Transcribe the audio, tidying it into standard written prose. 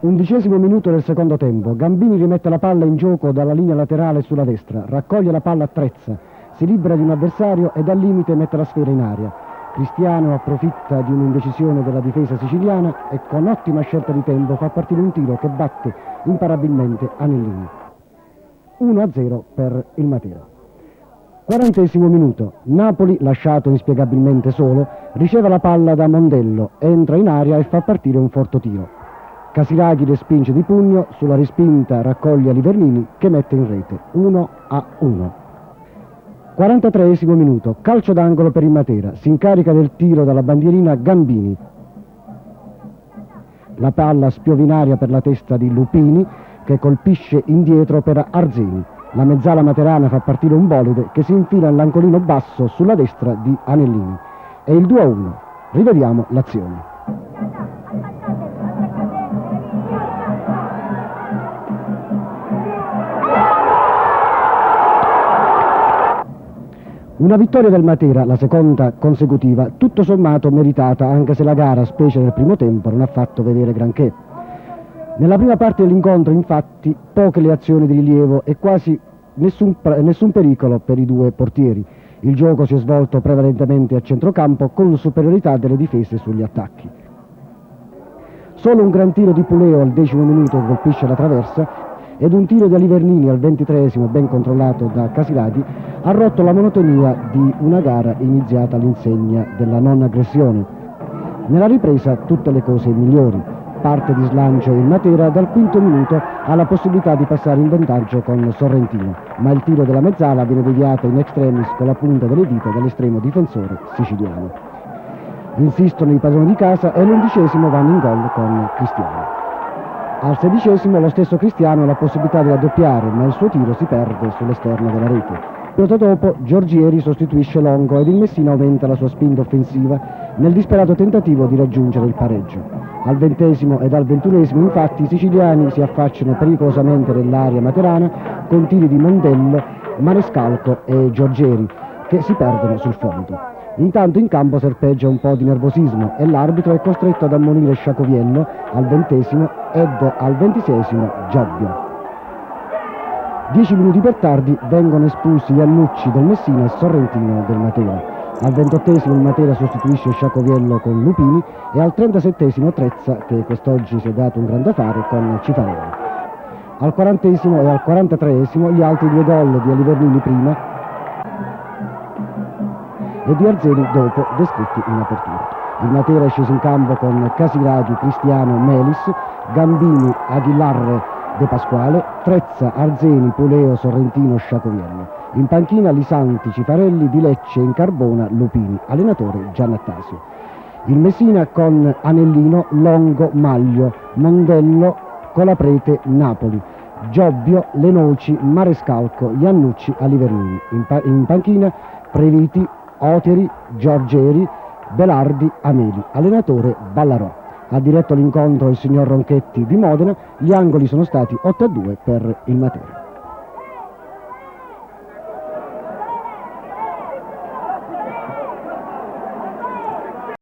Undicesimo minuto del secondo tempo. Gambini rimette la palla in gioco dalla linea laterale sulla destra, raccoglie la palla a Trezza, si libera di un avversario e dal limite mette la sfera in aria. Cristiano approfitta di un'indecisione della difesa siciliana e con ottima scelta di tempo fa partire un tiro che batte imparabilmente Anellini. 1-0 per il Matera. 40° minuto. Napoli, lasciato inspiegabilmente solo, riceve la palla da Mondello, entra in aria e fa partire un forte tiro. Casiraghi respinge di pugno, sulla respinta raccoglie Livernini che mette in rete. 1-1. 43° minuto. Calcio d'angolo per il Matera. Si incarica del tiro dalla bandierina Gambini. La palla spiova in aria per la testa di Lupini che colpisce indietro per Arzeni. La mezzala materana fa partire un bolide che si infila all'angolino basso sulla destra di Anellini. È il 2-1. Rivediamo l'azione. Una vittoria del Matera, la seconda consecutiva, tutto sommato meritata, anche se la gara, specie nel primo tempo, non ha fatto vedere granché. Nella prima parte dell'incontro, infatti, poche le azioni di rilievo e quasi nessun pericolo per i due portieri. Il gioco si è svolto prevalentemente a centrocampo con superiorità delle difese sugli attacchi. Solo un gran tiro di Puleo al 10° minuto che colpisce la traversa ed un tiro di Livernini al 23° ben controllato da Casiraghi ha rotto la monotonia di una gara iniziata all'insegna della non aggressione. Nella ripresa tutte le cose migliori. Parte di slancio il Matera, dal 5° minuto ha la possibilità di passare in vantaggio con Sorrentino, ma il tiro della mezzala viene deviato in extremis con la punta delle dita dall'estremo difensore siciliano. Insistono i padroni di casa e all'11° vanno in gol con Cristiano. Al 16° lo stesso Cristiano ha la possibilità di raddoppiare, ma il suo tiro si perde sull'esterno della rete. Minuto dopo Giorgieri sostituisce Longo ed il Messina aumenta la sua spinta offensiva nel disperato tentativo di raggiungere il pareggio. Al 20° ed al 21° infatti i siciliani si affacciano pericolosamente nell'area materana con tiri di Mondello, Marescalco e Giorgieri che si perdono sul fondo. Intanto in campo serpeggia un po' di nervosismo e l'arbitro è costretto ad ammonire Sciacoviello al 20° ed al 26° Giobbio. 10 minuti per tardi vengono espulsi Iannucci del Messina e Sorrentino del Matera. Al 28° il Matera sostituisce Sciacoviello con Lupini e al 37° Trezza, che quest'oggi si è dato un grande affare, con Cifarelli. Al 40° e al 43° gli altri due gol di Livernini prima e di Arzeni dopo, descritti in apertura. Il Matera è sceso in campo con Casiraghi, Cristiano, Melis, Gambini, Aguilar, De Pasquale, Trezza, Arzeni, Puleo, Sorrentino, Sciacoviello. In panchina Lisanti, Cifarelli, Di Lecce, Incarbona, Lupini, allenatore Giannattasio. Il Messina con Anellino, Longo, Maglio, Mondello, Colaprete, Napoli, Giobbio, Lenoci, Marescalco, Iannucci, Livernini. In panchina Previti, Oteri, Giorgieri, Belardi, Ameli, allenatore Ballarò. Ha diretto l'incontro il signor Ronchetti di Modena, gli angoli sono stati 8-2 per il Matera.